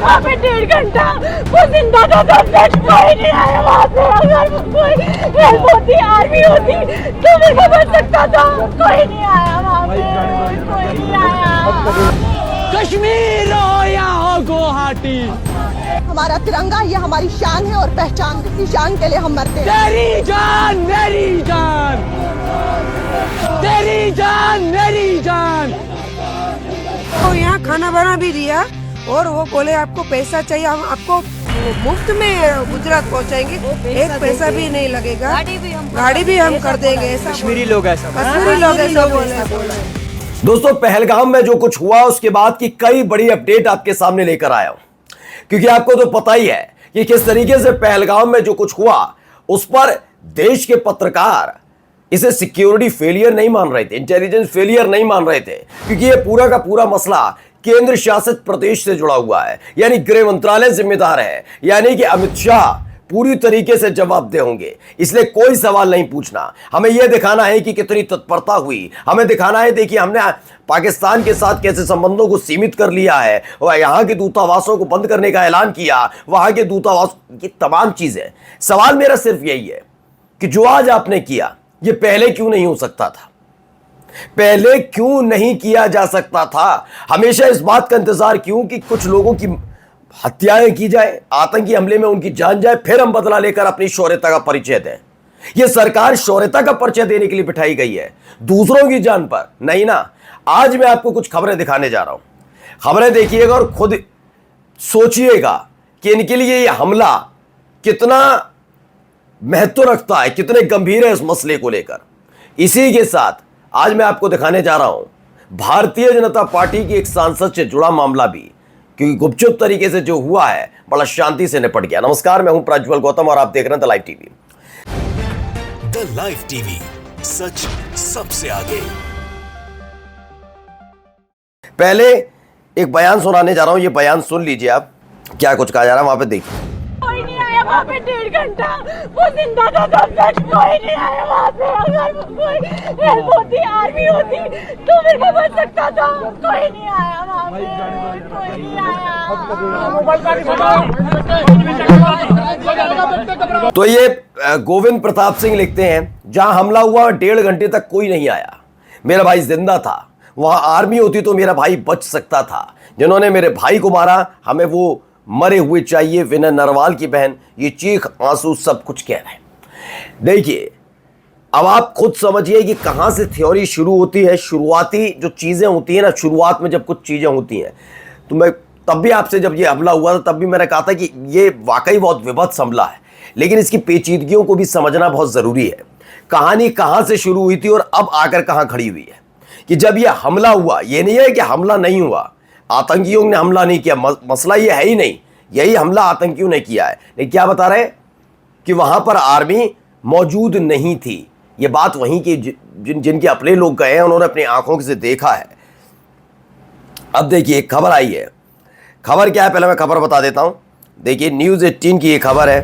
वहाँ पे 1.5 घंटा, वो जिंदा था तब तक कोई नहीं आया वहाँ से। अगर कोई हेल्प होती, आर्मी होती तो मेरे को बच सकता था। कोई नहीं आया वहाँ पे, कोई नहीं आया। कश्मीर हो या हो गुवाहाटी, हमारा तिरंगा ये हमारी शान है और पहचान, इसी शान के लिए हम मरते हैं। तेरी जान मेरी जान, तेरी जान मेरी जान। तो यहाँ खाना बना भी दिया और वो बोले आपको पैसा चाहिए, हम आपको मुफ्त में गुजरात पहुँचाएंगे, एक पैसा भी नहीं लगेगा, गाड़ी भी हम कर देंगे। ऐसा कश्मीरी लोग ऐसा बोले। दोस्तों, पहलगाम में जो कुछ हुआ उसके बाद की कई बड़ी अपडेट आपके सामने लेकर आया हूं, क्योंकि आपको तो पता ही है कि किस तरीके से पहलगाम में जो कुछ हुआ उस पर देश के पत्रकार इसे सिक्योरिटी फेलियर नहीं मान रहे थे, इंटेलिजेंस फेलियर नहीं मान रहे थे, क्योंकि ये पूरा का पूरा मसला केंद्र शासित प्रदेश से जुड़ा हुआ है, यानी गृह मंत्रालय जिम्मेदार है, यानी कि अमित शाह पूरी तरीके से जवाबदेह होंगे। इसलिए कोई सवाल नहीं पूछना, हमें यह दिखाना है कि कितनी तत्परता हुई, हमें दिखाना है देखिए हमने पाकिस्तान के साथ कैसे संबंधों को सीमित कर लिया है और यहाँ के दूतावासों को बंद करने का ऐलान किया, वहां के दूतावास की तमाम चीजें। सवाल मेरा सिर्फ यही है कि जो आज आपने किया ये पहले क्यों नहीं हो सकता था, पहले क्यों नहीं किया जा सकता था? हमेशा इस बात का इंतजार क्यों कि कुछ लोगों की हत्याएं की जाए, आतंकी हमले में उनकी जान जाए, फिर हम बदला लेकर अपनी शौर्यता का परिचय दें? यह सरकार शौर्यता का परिचय देने के लिए बिठाई गई है, दूसरों की जान पर नहीं ना। आज मैं आपको कुछ खबरें दिखाने जा रहा हूं, खबरें देखिएगा और खुद सोचिएगा कि इनके लिए यह हमला कितना महत्व रखता है, कितने गंभीर है इस मसले को लेकर। इसी के साथ आज मैं आपको दिखाने जा रहा हूं भारतीय जनता पार्टी की एक सांसद से जुड़ा मामला भी, क्योंकि गुपचुप तरीके से जो हुआ है बड़ा शांति से निपट गया। नमस्कार, मैं हूं प्रज्वल गौतम और आप देख रहे हैं the live TV. The live TV, सच सबसे आगे। पहले एक बयान सुनाने जा रहा हूं, ये बयान सुन लीजिए आप, क्या कुछ कहा जा रहा है वहां पे देखिए। कोई नहीं आया वहाँ पे 1.5 घंटा, वो जिंदा था तब तक कोई नहीं आया वहाँ से। अगर कोई हेल्प होती, आर्मी होती तो मेरे को बच सकता था। कोई नहीं आया वहाँ पे, कोई नहीं आया। तो ये गोविंद प्रताप सिंह लिखते हैं, जहां हमला हुआ 1.5 घंटे तक कोई नहीं आया, मेरा भाई जिंदा था, वहां आर्मी होती तो मेरा भाई बच सकता था। जिन्होंने मेरे भाई को मारा, हमें वो मरे हुए चाहिए। विनय नरवाल की बहन ये चीख आंसू सब कुछ कह रहे हैं। देखिए, अब आप खुद समझिए कि कहां से थ्योरी शुरू होती है। शुरुआती जो चीजें होती है ना, शुरुआत में जब कुछ चीजें होती हैं, तो मैं तब भी आपसे, जब ये हमला हुआ था तब भी मैंने कहा था कि ये वाकई बहुत विभत्स हमला है, लेकिन इसकी पेचीदगियों को भी समझना बहुत जरूरी है। कहानी कहां से शुरू हुई थी और अब आकर कहां खड़ी हुई है। कि जब यह हमला हुआ, यह नहीं है कि हमला नहीं हुआ, आतंकियों ने हमला नहीं किया, मसला ये है ही नहीं, यही हमला आतंकियों ने किया है। लेकिन क्या बता रहे कि वहां पर आर्मी मौजूद नहीं थी। ये बात वहीं की जिनके अपने लोग गए हैं, उन्होंने अपनी आंखों से देखा है। अब देखिए, खबर आई है। खबर क्या है पहले मैं खबर बता देता हूं। देखिए, न्यूज़ 18 की ये खबर है।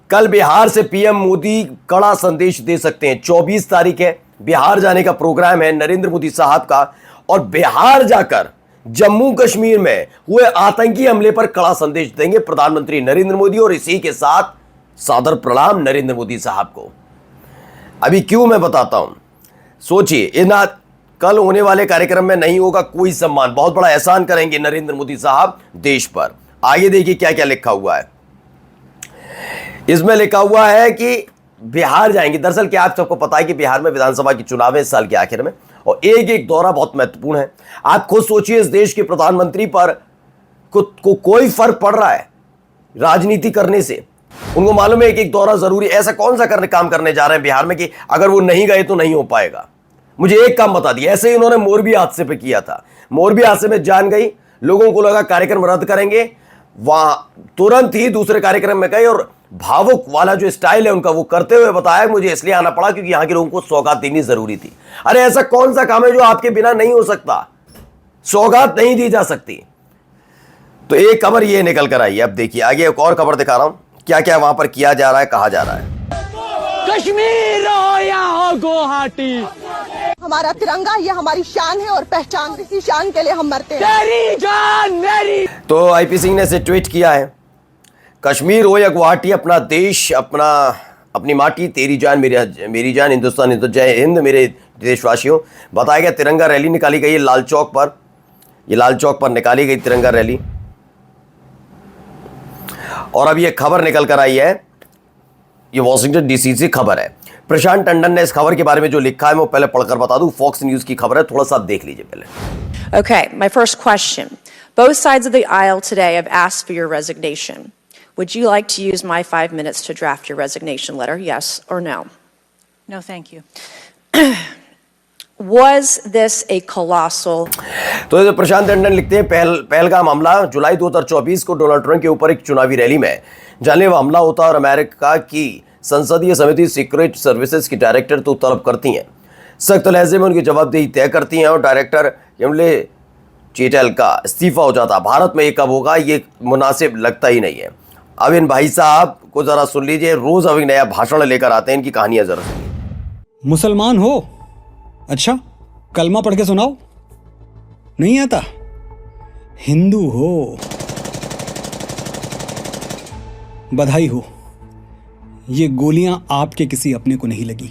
कल बिहार से पीएम मोदी कड़ा संदेश दे सकते हैं। 24 तारीख है, बिहार जाने का प्रोग्राम है नरेंद्र मोदी साहब का, और बिहार जाकर जम्मू कश्मीर में हुए आतंकी हमले पर कड़ा संदेश देंगे प्रधानमंत्री नरेंद्र मोदी, और इसी के साथ सादर प्रणाम नरेंद्र मोदी साहब को। अभी क्यों मैं बताता हूं, सोचिए, इन कल होने वाले कार्यक्रम में नहीं होगा कोई सम्मान, बहुत बड़ा एहसान करेंगे नरेंद्र मोदी साहब देश पर। आगे देखिए क्या क्या लिखा हुआ है। इसमें लिखा हुआ है कि बिहार जाएंगे। दरअसल क्या आप सबको पता है कि बिहार में विधानसभा के चुनाव है इस साल के आखिर में, और एक एक दौरा बहुत महत्वपूर्ण है। आप खुद सोचिए, इस देश के प्रधानमंत्री पर को कोई फर्क पड़ रहा है राजनीति करने से? उनको मालूम है एक एक दौरा जरूरी। ऐसा कौन सा काम करने जा रहे हैं बिहार में कि अगर वो नहीं गए तो नहीं हो पाएगा? मुझे एक काम बता दिया। ऐसे ही उन्होंने मोरबी हादसे पे किया था। मोरबी हादसे में जान गई, लोगों को लगा कार्यक्रम रद्द करेंगे, वहां तुरंत ही दूसरे कार्यक्रम में गए, और भावुक वाला जो स्टाइल है उनका वो करते हुए बताया मुझे इसलिए आना पड़ा क्योंकि यहां के लोगों को सौगात देनी जरूरी थी। अरे ऐसा कौन सा काम है जो आपके बिना नहीं हो सकता? सौगात नहीं दी जा सकती। तो एक खबर ये निकल कर आई है। अब देखिए आगे एक और खबर दिखा रहा हूं, क्या क्या वहां पर किया जा रहा है, कहा जा रहा है। कश्मीर हो या हो गुवाहाटी, हमारा तिरंगा ये हमारी शान है और पहचान, इसी शान के लिए हम मरते हैं। तेरी जान मेरी। तो आईपी सिंह ने इसे ट्वीट किया है, कश्मीर हो या गुवाहाटी, अपना देश, अपनी माटी, तेरी जान मेरी जान, हिंदुस्तान हिंदू, जय हिंद मेरे देशवासियों। बताया गया तिरंगा रैली निकाली गई है लाल चौक पर निकाली गई तिरंगा रैली। और अब ये खबर निकल कर आई है, ये वॉशिंगटन डीसी से खबर है। प्रशांत टंडन ने इस खबर के बारे में जो लिखा है मैं पहले पढ़कर बता दूं, फॉक्स न्यूज की खबर है, थोड़ा सा आप देख लीजिए पहले। Okay, my first question. Both sides of the aisle today have asked for your resignation. Would you like to use my 5 minutes to draft your resignation letter, yes or no? No, thank you. Was this a colossal... तो ये प्रशांत टंडन लिखते हैं, पहलगाम हमला जुलाई 2024 को Donald Trump के ऊपर एक चुनावी रैली में जानलेवा हमला होता है और अमेरिका की संसदीय समिति सीक्रेट सर्विसेज की डायरेक्टर तो तलब करती हैं, सख्त लहजे में उनकी जवाबदेही तय करती हैं और डायरेक्टर यमले चेटेल का इस्तीफा हो जाता। भारत में ये कब होगा, ये मुनासिब लगता ही नहीं है। अब इन भाई साहब को जरा सुन लीजिए, रोज अब एक नया भाषण लेकर आते हैं, इनकी कहानियां जरा सुनिए। मुसलमान हो? अच्छा, कलमा पढ़ के सुनाओ। नहीं आता? हिंदू हो? बधाई हो, ये गोलियां आपके किसी अपने को नहीं लगी।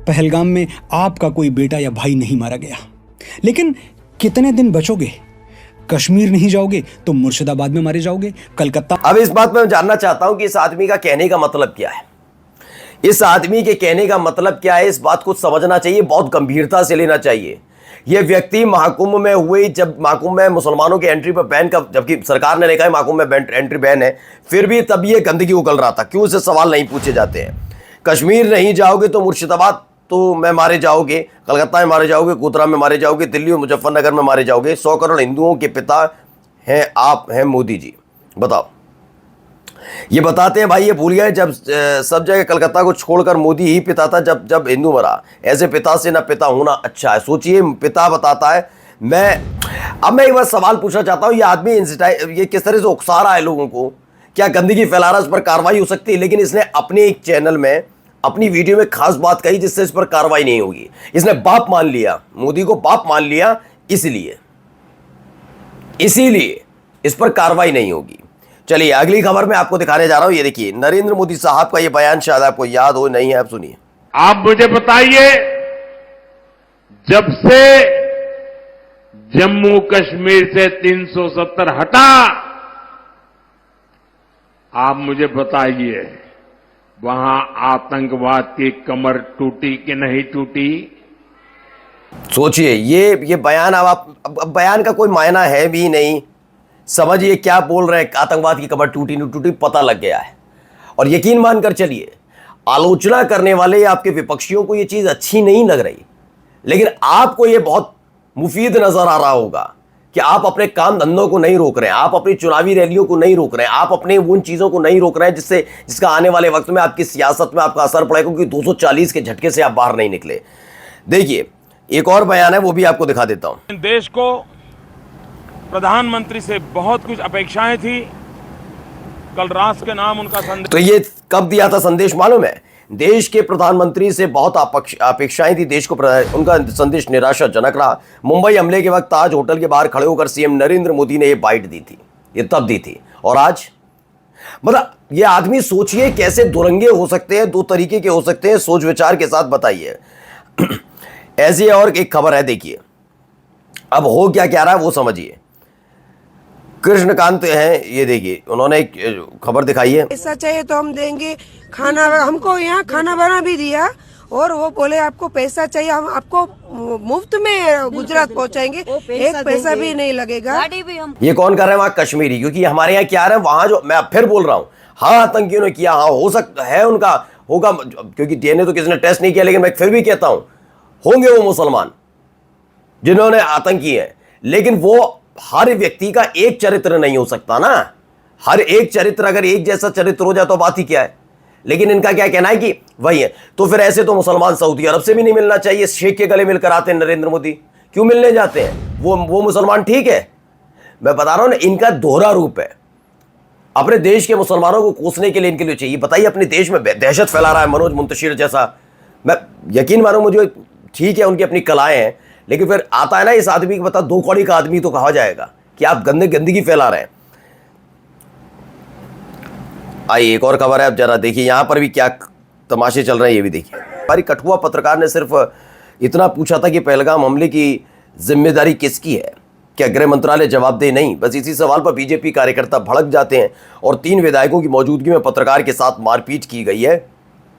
पहलगाम में आपका कोई बेटा या भाई नहीं मारा गया, लेकिन कितने दिन बचोगे? कश्मीर नहीं जाओगे तो मुर्शिदाबाद में मारे जाओगे, कलकत्ता। अब इस बात में मैं जानना चाहता हूं कि इस आदमी का कहने का मतलब क्या है। इस आदमी के कहने का मतलब क्या है, इस बात को समझना चाहिए, बहुत गंभीरता से लेना चाहिए। यह व्यक्ति महाकुंभ में हुए, जब महाकुंभ में मुसलमानों की एंट्री पर बैन का, जबकि सरकार ने लिखा है महाकुंभ में एंट्री बैन है, फिर भी तब ये गंदगी उगल रहा था। क्यों, से सवाल नहीं पूछे जाते हैं। कश्मीर नहीं जाओगे तो मुर्शिदाबाद तो में मारे जाओगे, कलकत्ता में मारे जाओगे, गोधरा में मारे जाओगे, दिल्ली और मुजफ्फरनगर में मारे जाओगे। 100 करोड़ हिंदुओं के पिता हैं आप, हैं मोदी जी। बताओ, ये बताते हैं भाई, ये भूल गए जब सब जगह कलकत्ता को छोड़कर मोदी ही पिता था जब हिंदू मरा। ऐसे पिता से ना पिता होना अच्छा है। सोचिए, पिता बताता है। अब मैं एक बार सवाल पूछना चाहता हूं, ये आदमी ये किस तरह से उकसा रहा है लोगों को, क्या गंदगी फैला रहा है, इस पर कार्रवाई हो सकती है। लेकिन इसने अपने एक चैनल में, अपनी वीडियो में खास बात कही जिससे इस पर कार्रवाई नहीं होगी। इसने बाप मान लिया, मोदी को बाप मान लिया, इसीलिए इस पर कार्रवाई नहीं होगी। चलिए अगली खबर में आपको दिखाने जा रहा हूं। ये देखिए, नरेंद्र मोदी साहब का ये बयान, शायद आपको याद हो, नहीं है, आप सुनिए। आप मुझे बताइए, जब से जम्मू कश्मीर से 370 हटा, आप मुझे बताइए वहां आतंकवाद की कमर टूटी कि नहीं टूटी? सोचिए, ये बयान, अब बयान का कोई मायना है भी नहीं। समझिए क्या बोल रहे हैं, आतंकवाद की कमर टूटी नहीं टूटी पता लग गया है। और यकीन मानकर चलिए, आलोचना करने वाले या आपके विपक्षियों को ये चीज अच्छी नहीं लग रही, लेकिन आपको ये बहुत मुफीद नजर आ रहा होगा कि आप अपने काम धंधों को नहीं रोक रहे हैं, आप अपनी चुनावी रैलियों को नहीं रोक रहे हैं, आप अपने उन चीजों को नहीं रोक रहे हैं जिसका आने वाले वक्त में आपकी सियासत में आपका असर पड़ेगा, क्योंकि 240 के झटके से आप बाहर नहीं निकले। देखिए एक और बयान है, वो भी आपको दिखा देता हूं। देश को प्रधानमंत्री से बहुत कुछ अपेक्षाएं थी, कल राष्ट्र के नाम उनका संदेश। तो ये कब दिया था संदेश मालूम है? देश के प्रधानमंत्री से बहुत अपेक्षाएं थी, देश को उनका संदेश निराशाजनक रहा। मुंबई हमले के वक्त ताज होटल के बाहर खड़े होकर सीएम नरेंद्र मोदी ने ये बाइट दी थी, ये तब दी थी। और आज मतलब ये आदमी, सोचिए कैसे दुरंगे हो सकते हैं, दो तरीके के हो सकते हैं, सोच विचार के साथ बताइए। ऐसी और एक खबर है, देखिए अब हो क्या रहा है वो समझिए। कृष्णकांत हैं, ये देखिए उन्होंने एक खबर दिखाई है। पैसा चाहिए तो हम देंगे, खाना, हमको यहाँ खाना बना भी दिया और वो बोले आपको पैसा चाहिए, हम आपको मुफ्त में गुजरात पहुँचाएंगे, एक पैसा भी नहीं लगेगा। ये कौन कर रहे हैं? वहाँ कश्मीरी, क्योंकि हमारे यहाँ क्या रहे हैं, वहाँ जो, मैं फिर बोल रहा हूँ, हाँ आतंकियों ने किया, हाँ हो सकता है उनका होगा, क्योंकि डीएनए तो किसी ने टेस्ट नहीं किया, लेकिन मैं फिर भी कहता हूँ होंगे वो मुसलमान जिन्होंने आतंकी है, लेकिन वो हर व्यक्ति का एक चरित्र नहीं हो सकता ना। हर एक चरित्र अगर एक जैसा चरित्र हो जाए तो बात ही क्या है। लेकिन इनका क्या कहना है कि वही है, तो फिर ऐसे तो मुसलमान सऊदी अरब से भी नहीं मिलना चाहिए। शेख के गले मिलकर आते हैं नरेंद्र मोदी, क्यों मिलने जाते हैं? वो मुसलमान ठीक है, मैं बता रहा हूं ना, इनका दोहरा रूप है। अपने देश के मुसलमानों को कोसने के लिए इनके लिए चाहिए। बताइए, अपने देश में दहशत फैला रहा है मनोज मुंतशिर जैसा। मैं यकीन मानो, मुझे ठीक है, उनकी अपनी कलाएं हैं, लेकिन फिर आता है ना इस आदमी को, बता 2 कौड़ी का आदमी तो कहा जाएगा कि आप गंदगी फैला रहे हैं। आइए एक और खबर है, अब जरा देखिए यहां पर भी क्या तमाशे चल रहे हैं, ये भी देखिए। हमारी कठुआ पत्रकार ने सिर्फ इतना पूछा था कि पहलगाम हमले की जिम्मेदारी किसकी है, क्या गृह मंत्रालय जवाबदेह नहीं? बस इसी सवाल पर बीजेपी कार्यकर्ता भड़क जाते हैं और 3 विधायकों की मौजूदगी में पत्रकार के साथ मारपीट की गई है,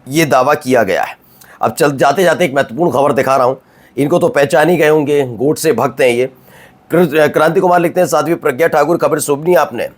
ये दावा किया गया है। अब चल जाते जाते एक महत्वपूर्ण खबर दिखा रहा हूं, इनको तो पहचान ही गए होंगे, गोट से भक्त हैं ये। क्रांति कुमार लिखते हैं, साध्वी प्रज्ञा ठाकुर खबर सुनी आपने?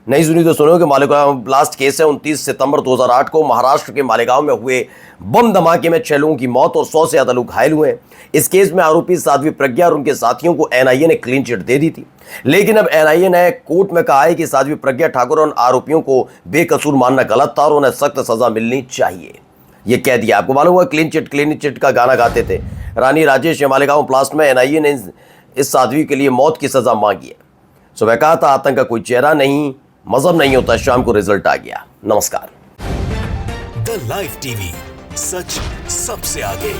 नहीं सुनी तो सुनो कि मालेगांव ब्लास्ट केस है। 29 सितंबर 2008 को महाराष्ट्र के मालेगांव में हुए बम धमाके में 6 लोगों की मौत और 100 से ज्यादा लोग घायल हुए हैं। इस केस में आरोपी साध्वी प्रज्ञा और उनके साथियों को एनआईए ने क्लीन चिट दे दी थी, लेकिन अब एनआईए ने कोर्ट में कहा है कि साध्वी प्रज्ञा ठाकुर और आरोपियों को बेकसूर मानना गलत था और उन्हें सख्त सजा मिलनी चाहिए, ये कह दिया। आपको मालूम हुआ क्लीन चिट का गाना गाते थे रानी राजेश। मालेगांव ब्लास्ट में एनआईए ने इस साध्वी के लिए मौत की सजा मांगी है। सुबह कहा था आतंक का कोई चेहरा नहीं, मजहब नहीं होता, शाम को रिजल्ट आ गया। नमस्कार। द लाइव टीवी, सच सबसे आगे।